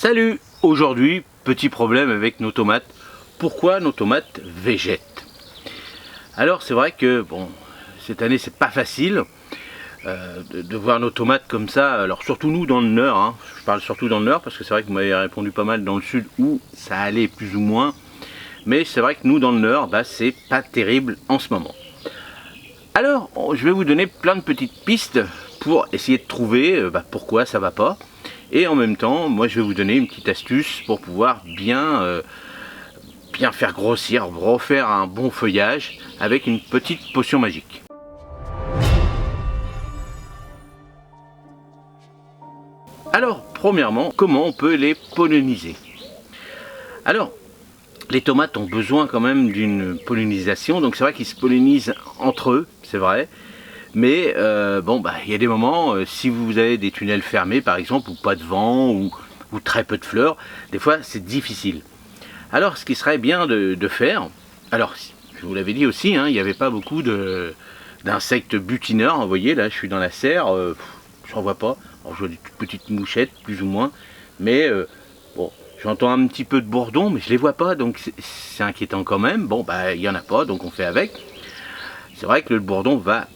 Salut! Aujourd'hui, petit problème avec nos tomates. Pourquoi nos tomates végètent? Alors c'est vrai que bon, cette année c'est pas facile de voir nos tomates comme ça. Alors surtout nous dans le Nord, hein. Je parle surtout dans le Nord parce que c'est vrai que vous m'avez répondu pas mal dans le Sud où ça allait plus ou moins. Mais c'est vrai que nous dans le Nord, c'est pas terrible en ce moment. Alors je vais vous donner plein de petites pistes pour essayer de trouver pourquoi ça va pas. Et en même temps, moi je vais vous donner une petite astuce pour pouvoir bien faire grossir, refaire un bon feuillage avec une petite potion magique. Alors, premièrement, comment on peut les polliniser? Alors, les tomates ont besoin quand même d'une pollinisation, donc c'est vrai qu'ils se pollinisent entre eux, c'est vrai. Mais il y a des moments, si vous avez des tunnels fermés par exemple, ou pas de vent, ou très peu de fleurs, des fois c'est difficile. Alors ce qui serait bien de faire, alors je vous l'avais dit aussi, il n'y avait pas beaucoup d'insectes butineurs, vous voyez là je suis dans la serre, j'en vois pas, alors je vois des toutes petites mouchettes plus ou moins, mais j'entends un petit peu de bourdons, mais je les vois pas, donc c'est inquiétant quand même. Bon il n'y en a pas, donc on fait avec. C'est vrai que le bourdon va...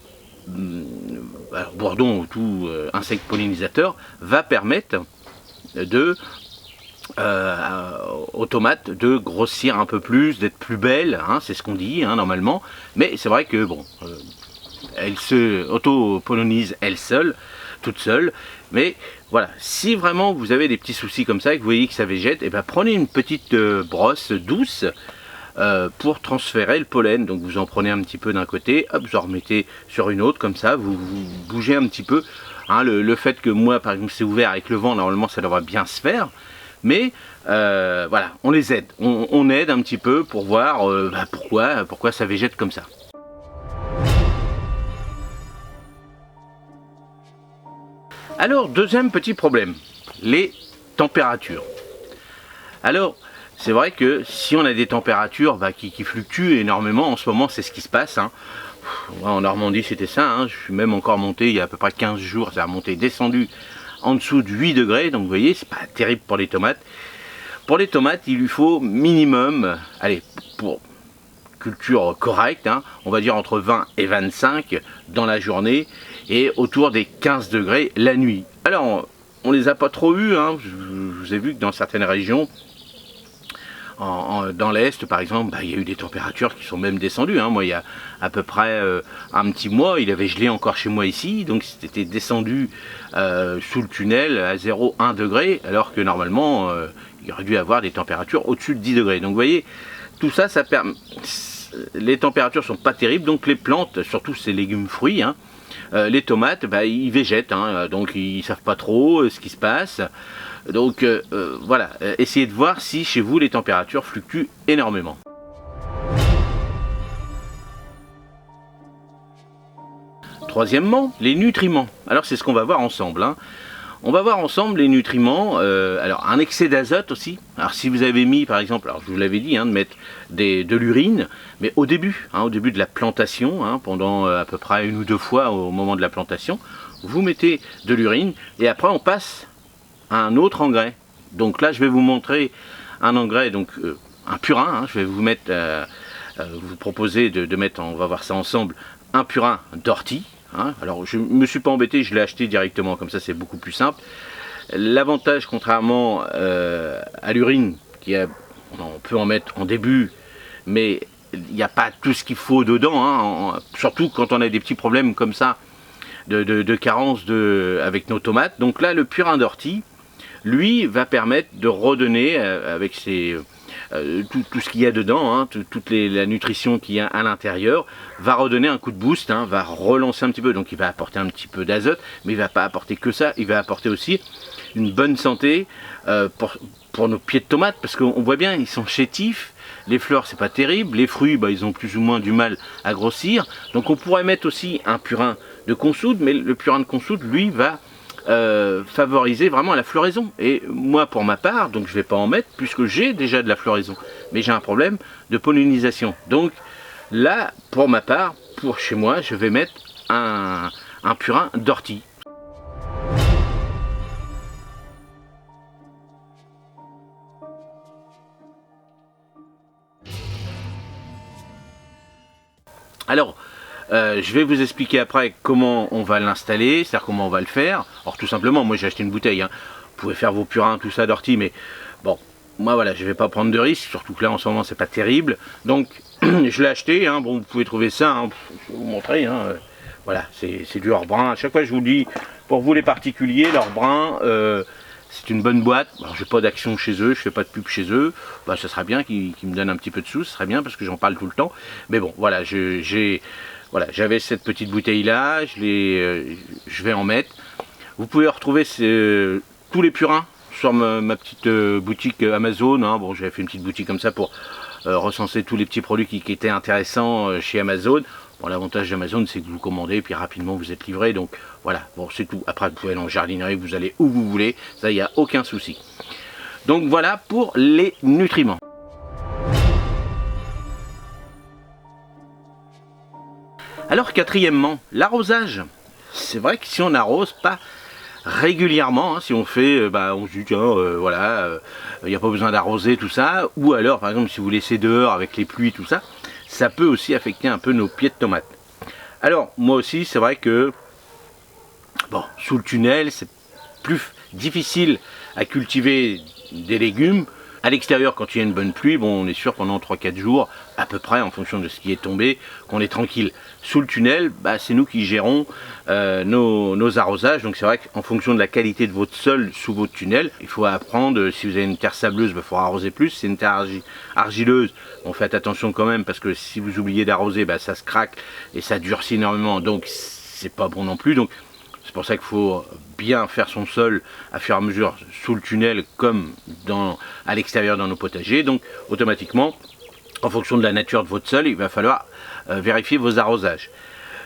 Alors, bourdon ou tout insecte pollinisateur va permettre aux tomates de grossir un peu plus, d'être plus belles, c'est ce qu'on dit normalement, mais c'est vrai que elles se auto-pollinisent toutes seules, mais voilà, si vraiment vous avez des petits soucis comme ça et que vous voyez que ça végète, prenez une petite brosse douce pour transférer le pollen. Donc vous en prenez un petit peu d'un côté, hop, vous en remettez sur une autre, comme ça, vous bougez un petit peu. Le fait que moi, par exemple, c'est ouvert avec le vent, normalement ça devrait bien se faire. Mais voilà, on les aide. On aide un petit peu pour voir pourquoi ça végète comme ça. Alors, deuxième petit problème, les températures. Alors, c'est vrai que si on a des températures qui fluctuent énormément, en ce moment c'est ce qui se passe. En Normandie c'était ça, je suis même encore monté il y a à peu près 15 jours, ça a monté, descendu en dessous de 8 degrés, donc vous voyez, c'est pas terrible pour les tomates. Pour les tomates, il lui faut minimum, allez, pour culture correcte, on va dire entre 20 et 25 dans la journée, et autour des 15 degrés la nuit. Alors, on les a pas trop eus, je vous ai vu que dans certaines régions, dans l'Est par exemple, il y a eu des températures qui sont même descendues. Moi il y a à peu près un petit mois, il avait gelé encore chez moi ici, donc c'était descendu sous le tunnel à 0,1 degré, alors que normalement il aurait dû avoir des températures au-dessus de 10 degrés. Donc vous voyez, tout ça, ça permet... Les températures sont pas terribles, donc les plantes, surtout ces légumes fruits, les tomates, ils végètent, donc ils savent pas trop ce qui se passe. Donc voilà, essayez de voir si chez vous les températures fluctuent énormément. Troisièmement, les nutriments. Alors c'est ce qu'on va voir ensemble. On va voir ensemble les nutriments. Alors un excès d'azote aussi. Alors si vous avez mis par exemple, alors je vous l'avais dit, de mettre de l'urine, mais au début de la plantation, pendant à peu près 1 ou 2 fois au moment de la plantation, vous mettez de l'urine et après on passe un autre engrais. Donc là je vais vous montrer un engrais, donc un purin, je vais vous mettre vous proposer de mettre, on va voir ça ensemble, un purin d'ortie. Alors je me suis pas embêté, je l'ai acheté directement, comme ça c'est beaucoup plus simple. L'avantage, contrairement à l'urine, on peut en mettre en début, mais il n'y a pas tout ce qu'il faut dedans, surtout quand on a des petits problèmes comme ça de carence avec nos tomates. Donc là le purin d'ortie, lui, va permettre de redonner avec tout ce qu'il y a dedans, toute la nutrition qu'il y a à l'intérieur, va redonner un coup de boost, va relancer un petit peu. Donc il va apporter un petit peu d'azote, mais il ne va pas apporter que ça, il va apporter aussi une bonne santé pour nos pieds de tomates, parce qu'on voit bien, ils sont chétifs, les fleurs c'est pas terrible, les fruits ils ont plus ou moins du mal à grossir. Donc on pourrait mettre aussi un purin de consoude, mais le purin de consoude, lui, va favoriser vraiment la floraison. Et moi pour ma part, donc je vais pas en mettre puisque j'ai déjà de la floraison, mais j'ai un problème de pollinisation. Donc là pour ma part, pour chez moi, je vais mettre un purin d'ortie. Alors, je vais vous expliquer après comment on va l'installer, c'est-à-dire comment on va le faire. Alors tout simplement, moi j'ai acheté une bouteille, hein. Vous pouvez faire vos purins, tout ça d'ortie, mais bon, moi voilà, je vais pas prendre de risques, surtout que là en ce moment c'est pas terrible. Donc je l'ai acheté, hein. Bon, vous pouvez trouver ça, hein. Je vais vous montrer, hein. Voilà, c'est du hors-brun. À chaque fois je vous dis, pour vous les particuliers, l'hors-brun, c'est une bonne boîte. Alors j'ai pas d'action chez eux, je fais pas de pub chez eux. Bah ça serait bien qu'ils me donnent un petit peu de sous, ce serait bien parce que j'en parle tout le temps. Mais bon, voilà, voilà, j'avais cette petite bouteille là, je vais en mettre. Vous pouvez retrouver tous les purins sur ma petite boutique Amazon, hein. Bon, j'avais fait une petite boutique comme ça pour recenser tous les petits produits qui étaient intéressants chez Amazon. Bon, l'avantage d'Amazon, c'est que vous commandez et puis rapidement vous êtes livré. Donc voilà, bon, c'est tout. Après, vous pouvez aller en jardinerie, vous allez où vous voulez. Ça, il n'y a aucun souci. Donc voilà pour les nutriments. Alors quatrièmement, l'arrosage. C'est vrai que si on n'arrose pas régulièrement, hein, si on fait, on se dit tiens, voilà, il n'y a pas besoin d'arroser tout ça, ou alors par exemple si vous laissez dehors avec les pluies, tout ça, ça peut aussi affecter un peu nos pieds de tomates. Alors moi aussi c'est vrai que, bon, sous le tunnel c'est plus difficile à cultiver des légumes. À l'extérieur, quand il y a une bonne pluie, bon, on est sûr pendant 3-4 jours, à peu près, en fonction de ce qui est tombé, qu'on est tranquille. Sous le tunnel, c'est nous qui gérons nos arrosages. Donc c'est vrai qu'en fonction de la qualité de votre sol sous votre tunnel, il faut apprendre, si vous avez une terre sableuse, il faudra arroser plus. Si c'est une terre argileuse, on fait attention quand même, parce que si vous oubliez d'arroser, ça se craque et ça durcit énormément, donc c'est pas bon non plus. Donc c'est pour ça qu'il faut bien faire son sol à fur et à mesure sous le tunnel comme à l'extérieur dans nos potagers. Donc automatiquement, en fonction de la nature de votre sol, il va falloir vérifier vos arrosages.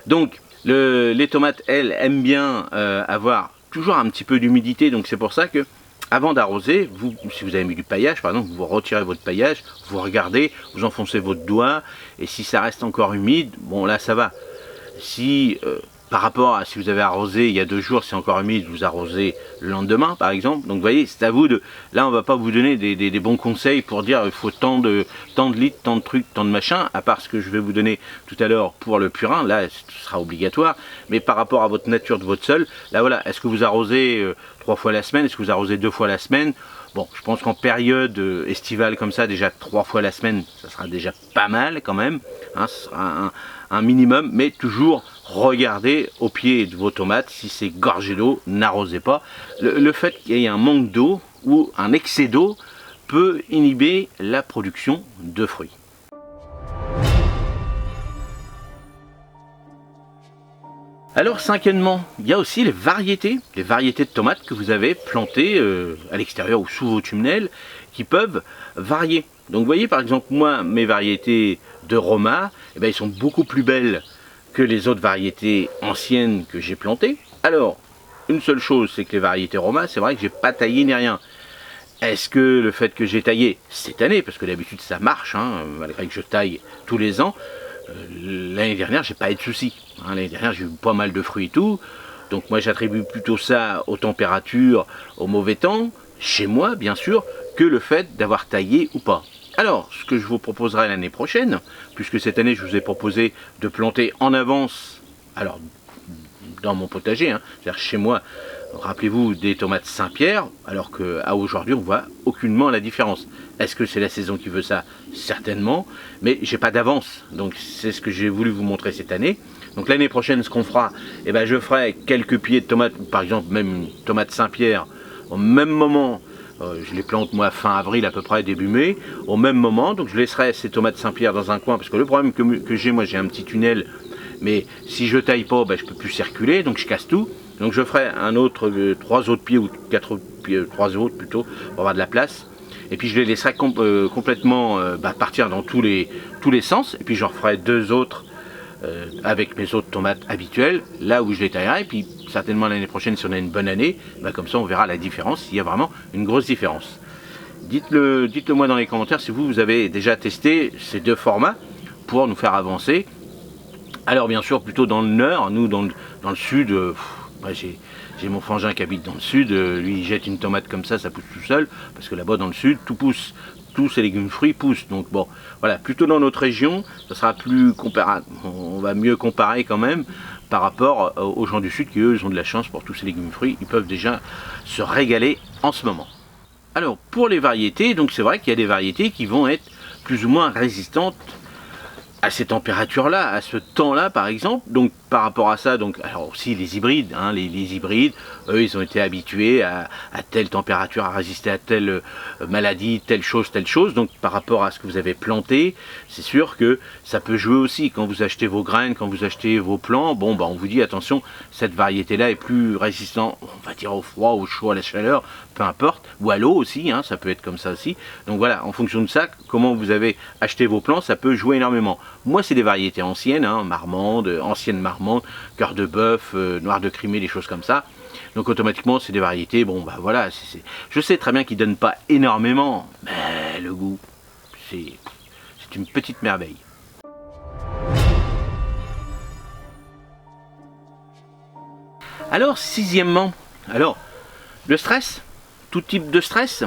Donc les tomates, elles, aiment bien avoir toujours un petit peu d'humidité. Donc c'est pour ça que avant d'arroser, si vous avez mis du paillage, par exemple, vous retirez votre paillage, vous regardez, vous enfoncez votre doigt, et si ça reste encore humide, bon là ça va. Si par rapport à si vous avez arrosé il y a 2 jours, c'est encore humide, vous arrosez le lendemain par exemple. Donc vous voyez, c'est à vous de... Là on va pas vous donner des bons conseils pour dire il faut tant de litres, tant de trucs, tant de machins, à part ce que je vais vous donner tout à l'heure pour le purin, là ce sera obligatoire. Mais par rapport à votre nature de votre sol, là voilà, est-ce que vous arrosez 3 fois la semaine, est-ce que vous arrosez 2 fois la semaine? Bon, je pense qu'en période estivale comme ça, déjà 3 fois la semaine, ça sera déjà pas mal quand même, hein, ce sera un minimum, mais toujours regardez au pied de vos tomates, si c'est gorgé d'eau, n'arrosez pas. Le fait qu'il y ait un manque d'eau ou un excès d'eau peut inhiber la production de fruits. Alors cinquièmement, il y a aussi les variétés de tomates que vous avez plantées à l'extérieur ou sous vos tunnels qui peuvent varier. Donc vous voyez par exemple moi mes variétés de Roma, ils sont beaucoup plus belles que les autres variétés anciennes que j'ai plantées. Alors une seule chose, c'est que les variétés Roma, c'est vrai que j'ai pas taillé ni rien. Est-ce que le fait que j'ai taillé cette année, parce que d'habitude ça marche, hein, malgré que je taille tous les ans, l'année dernière j'ai pas eu de soucis. Hein, l'année dernière j'ai eu pas mal de fruits et tout. Donc moi j'attribue plutôt ça aux températures, au mauvais temps, chez moi bien sûr, que le fait d'avoir taillé ou pas. Alors ce que je vous proposerai l'année prochaine, puisque cette année je vous ai proposé de planter en avance, alors dans mon potager, hein, c'est-à-dire chez moi, rappelez-vous des tomates Saint-Pierre, alors qu'à aujourd'hui on voit aucunement la différence. Est-ce que c'est la saison qui veut ça? Certainement, mais j'ai pas d'avance, donc c'est ce que j'ai voulu vous montrer cette année. Donc l'année prochaine, ce qu'on fera, je ferai quelques pieds de tomates, par exemple même une tomate Saint-Pierre, au même moment, je les plante moi fin avril à peu près, début mai, au même moment, donc je laisserai ces tomates Saint-Pierre dans un coin, parce que le problème que j'ai, moi j'ai un petit tunnel, mais si je taille pas, je peux plus circuler, donc je casse tout. Donc je ferai 3 autres pieds, ou 4 autres pieds, 3 autres plutôt, pour avoir de la place. Et puis je les laisserai complètement partir dans tous les sens, et puis j'en ferai 2 autres avec mes autres tomates habituelles, là où je les taillerai, et puis certainement l'année prochaine, si on a une bonne année, comme ça on verra la différence, s'il y a vraiment une grosse différence. Dites-le moi dans les commentaires si vous avez déjà testé ces 2 formats pour nous faire avancer. Alors bien sûr, plutôt dans le nord, nous dans le sud, j'ai mon frangin qui habite dans le sud, lui il jette une tomate comme ça pousse tout seul, parce que là-bas dans le sud, tout pousse tous ces légumes fruits poussent. Donc bon, voilà, plutôt dans notre région, ça sera plus comparable, on va mieux comparer quand même par rapport aux gens du sud qui eux ils ont de la chance pour tous ces légumes fruits, ils peuvent déjà se régaler en ce moment. Alors pour les variétés, donc c'est vrai qu'il y a des variétés qui vont être plus ou moins résistantes à ces températures-là, à ce temps-là par exemple. Donc par rapport à ça, donc alors aussi les hybrides, hein, les hybrides, eux ils ont été habitués à telle température, à résister à telle maladie, telle chose. Donc par rapport à ce que vous avez planté, c'est sûr que ça peut jouer aussi. Quand vous achetez vos graines, quand vous achetez vos plants, bon bah on vous dit attention, cette variété-là est plus résistante, on va dire au froid, au chaud, à la chaleur, peu importe, ou à l'eau aussi, hein, ça peut être comme ça aussi. Donc voilà, en fonction de ça, comment vous avez acheté vos plants, ça peut jouer énormément. Moi c'est des variétés anciennes, hein, marmande, ancienne marmande, cœur de bœuf, noir de Crimée, des choses comme ça. Donc automatiquement c'est des variétés, bon bah voilà, je sais très bien qu'ils ne donnent pas énormément, mais le goût, c'est une petite merveille. Alors sixièmement, alors le stress, tout type de stress.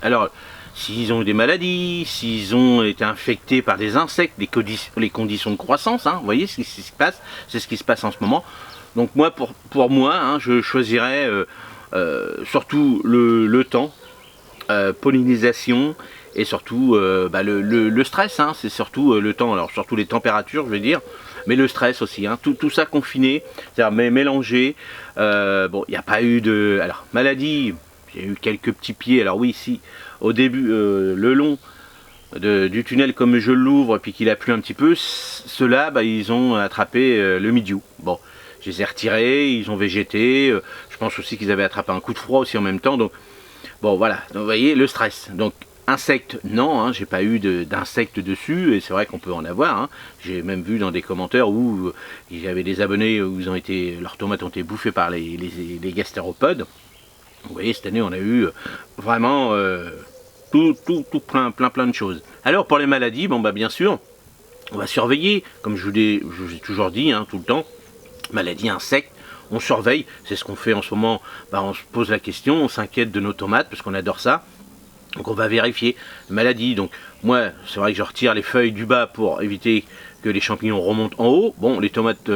Alors s'ils ont eu des maladies, s'ils ont été infectés par des insectes, les conditions de croissance, hein, vous voyez ce qui se passe, c'est ce qui se passe en ce moment. Donc moi, pour moi, hein, je choisirais surtout le temps, pollinisation, et surtout le stress, hein, c'est surtout le temps, alors surtout les températures, je veux dire, mais le stress aussi, hein, tout ça confiné, c'est-à-dire mélangé. Bon, il n'y a pas eu de... Alors, maladie, j'ai eu quelques petits pieds, alors oui, si, au début, le long du tunnel, comme je l'ouvre, puis qu'il a plu un petit peu, ceux-là, bah, ils ont attrapé le mildiou. Bon, je les ai retirés, ils ont végété, je pense aussi qu'ils avaient attrapé un coup de froid aussi en même temps, donc, bon, voilà, donc, vous voyez, le stress. Donc, insectes, non, hein, j'ai pas eu d'insectes dessus, et c'est vrai qu'on peut en avoir, hein. J'ai même vu dans des commentaires où il y avait des abonnés où leurs tomates ont été bouffées par les gastéropodes. Vous voyez, cette année on a eu vraiment tout plein de choses. Alors pour les maladies, bon bah bien sûr, on va surveiller, comme je vous ai toujours dit, hein, tout le temps, maladies, insectes, on surveille, c'est ce qu'on fait en ce moment, bah, on se pose la question, on s'inquiète de nos tomates, parce qu'on adore ça. Donc on va vérifier maladie. Donc moi c'est vrai que je retire les feuilles du bas pour éviter que les champignons remontent en haut. Bon, les tomates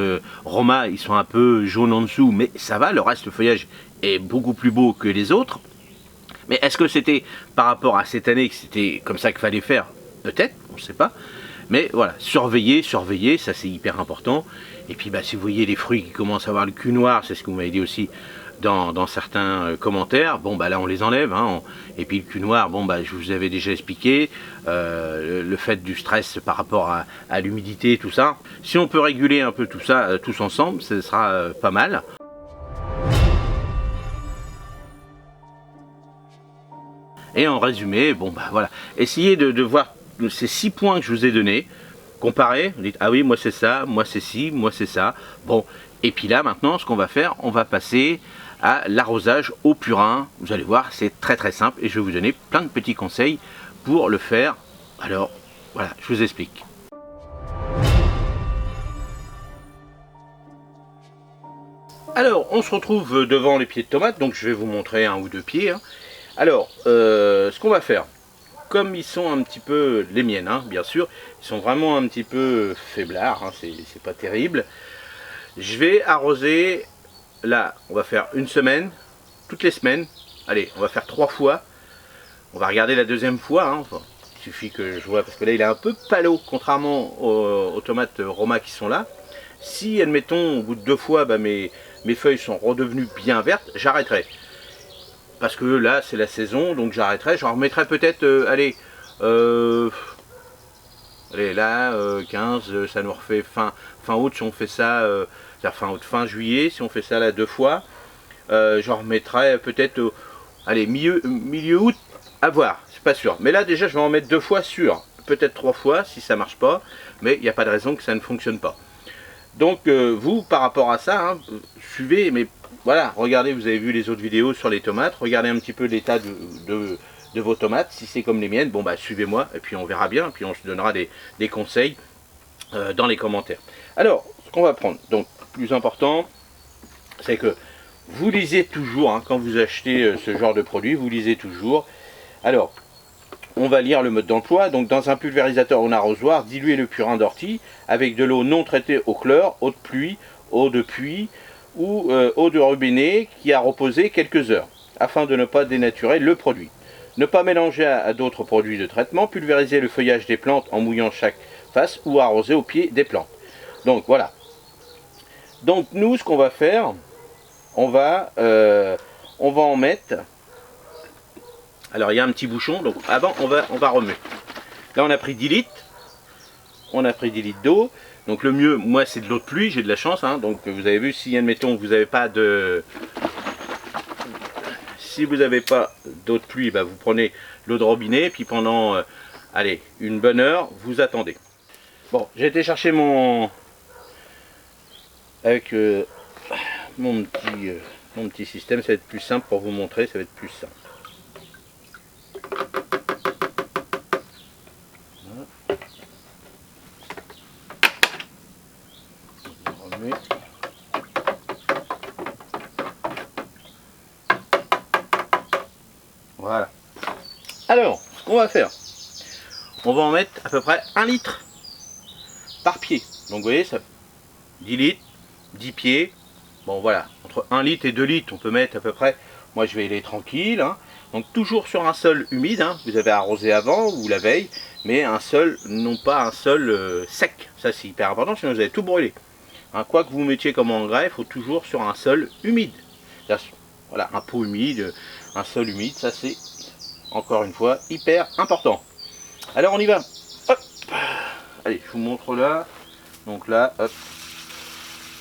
Roma ils sont un peu jaunes en dessous, mais ça va, le reste, le feuillage est beaucoup plus beau que les autres. Mais est-ce que c'était par rapport à cette année que c'était comme ça qu'il fallait faire? Peut-être, on ne sait pas. Mais voilà, surveiller, ça c'est hyper important. Et puis bah, si vous voyez les fruits qui commencent à avoir le cul noir, c'est ce que vous m'avez dit aussi dans certains commentaires, bon bah là on les enlève, hein, et puis le cul noir, bon bah je vous avais déjà expliqué, le fait du stress par rapport à l'humidité, tout ça. Si on peut réguler un peu tout ça, tous ensemble, ce sera pas mal. Et en résumé, bon bah voilà, essayez de voir ces 6 points que je vous ai donnés, comparer, vous dites ah oui moi c'est ça, moi c'est ci, moi c'est ça, bon, et puis là maintenant ce qu'on va faire, on va passer à l'arrosage au purin. Vous allez voir, c'est très simple et je vais vous donner plein de petits conseils pour le faire. Alors voilà, je vous explique. Alors on se retrouve devant les pieds de tomates, donc je vais vous montrer un ou deux pieds, hein. Alors ce qu'on va faire, comme ils sont un petit peu, les miennes hein, bien sûr, ils sont vraiment un petit peu faiblards, hein, c'est pas terrible, je vais arroser. Là, on va faire une semaine, toutes les semaines. Allez, on va faire 3 fois. On va regarder la deuxième fois. Hein. Enfin, il suffit que je vois, parce que là, il est un peu palo, contrairement aux tomates Roma qui sont là. Si, admettons, au bout de 2 fois, bah, mes feuilles sont redevenues bien vertes, j'arrêterai. Parce que là, c'est la saison, donc j'arrêterai. J'en remettrai peut-être, allez, là, 15, ça nous refait fin août, si on fait ça... fin juillet, si on fait ça là 2 fois, j'en remettrai peut-être allez, milieu août, à voir, c'est pas sûr. Mais là déjà je vais en mettre 2 fois sûr, peut-être 3 fois si ça marche pas, mais il n'y a pas de raison que ça ne fonctionne pas. Donc vous par rapport à ça, hein, suivez, mais voilà, regardez, vous avez vu les autres vidéos sur les tomates, regardez un petit peu l'état de vos tomates, si c'est comme les miennes, bon bah suivez-moi, et puis on verra bien, et puis on se donnera des conseils dans les commentaires. Alors, ce qu'on va prendre, donc plus important, c'est que vous lisez toujours, hein, quand vous achetez ce genre de produit, vous lisez toujours. Alors, on va lire le mode d'emploi. Donc dans un pulvérisateur ou un arrosoir, diluez le purin d'ortie avec de l'eau non traitée au chlore, eau de pluie, eau de puits ou eau de robinet qui a reposé quelques heures, afin de ne pas dénaturer le produit. Ne pas mélanger à d'autres produits de traitement, pulvériser le feuillage des plantes en mouillant chaque face ou arroser au pied des plantes. Donc voilà. Donc nous, ce qu'on va faire, on va en mettre. Alors il y a un petit bouchon, donc avant on va remuer. Là on a pris 10 litres. On a pris 10 litres d'eau. Donc le mieux, moi c'est de l'eau de pluie, j'ai de la chance. Hein. Donc vous avez vu, si admettons vous n'avez pas de... Si vous n'avez pas d'eau de pluie, bah, vous prenez l'eau de robinet. Puis pendant, allez, une bonne heure, vous attendez. Bon, j'ai été chercher mon... Avec mon petit système, ça va être plus simple pour vous montrer, ça va être plus simple. Voilà. Alors, ce qu'on va faire, on va en mettre à peu près 1 litre par pied. Donc vous voyez, ça 10 litres, 10 pieds. Bon voilà, entre 1 litre et 2 litres, on peut mettre à peu près. Moi je vais aller tranquille. Hein. Donc toujours sur un sol humide. Hein. Vous avez arrosé avant ou la veille, mais un sol, non pas un sol sec. Ça c'est hyper important, sinon vous allez tout brûler. Hein, quoi que vous mettiez comme engrais, il faut toujours sur un sol humide. Voilà, un pot humide, un sol humide, ça c'est encore une fois hyper important. Alors on y va. Hop. Allez, je vous montre là. Donc là, hop.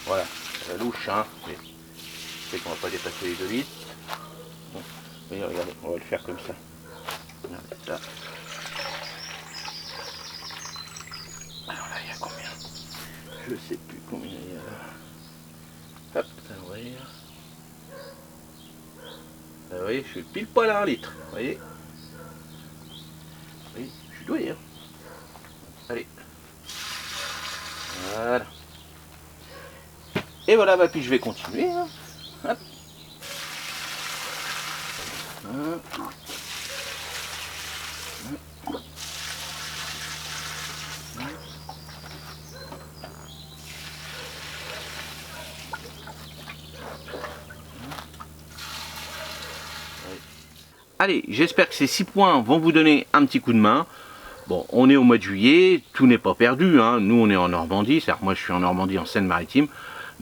Voilà, c'est la louche, hein. Mais je sais qu'on va pas dépasser les 2 litres. Bon. Et regardez, on va le faire comme ça. Regardez ça. Alors là, il y a combien? Je sais plus combien il y a là. Hop, à l'ouvrir. Vous voyez, je suis pile poil à 1 litre. Vous voyez? Oui, je suis doué. Hein. Allez. Voilà. Et voilà, bah, puis je vais continuer. Hein. Hop. Allez, j'espère que ces 6 points vont vous donner un petit coup de main. Bon, on est au mois de juillet, tout n'est pas perdu. Hein. Nous, on est en Normandie, c'est-à-dire que moi, je suis en Normandie, en Seine-Maritime.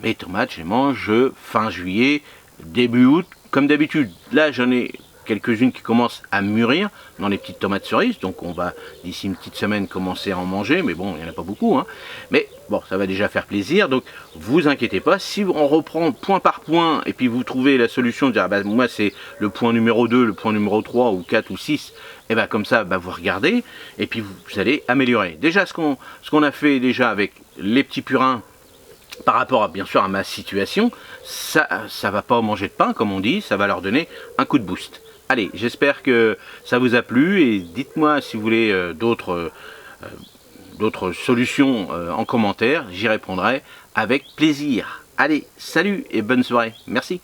Mes tomates, je les mange fin juillet, début août, comme d'habitude. Là, j'en ai quelques-unes qui commencent à mûrir dans les petites tomates cerises. Donc, on va, d'ici une petite semaine, commencer à en manger. Mais bon, il n'y en a pas beaucoup. Hein. Mais bon, ça va déjà faire plaisir. Donc, vous inquiétez pas. Si on reprend point par point et puis vous trouvez la solution de dire, ah bah, moi, c'est le point numéro 2, le point numéro 3 ou 4 ou 6, et bien comme ça, bah, vous regardez et puis vous allez améliorer. Déjà, ce qu'on a fait déjà avec les petits purins, par rapport à, bien sûr, à ma situation, ça va pas manger de pain, comme on dit, ça va leur donner un coup de boost. Allez, j'espère que ça vous a plu et dites-moi si vous voulez d'autres solutions en commentaire, j'y répondrai avec plaisir. Allez, salut et bonne soirée. Merci.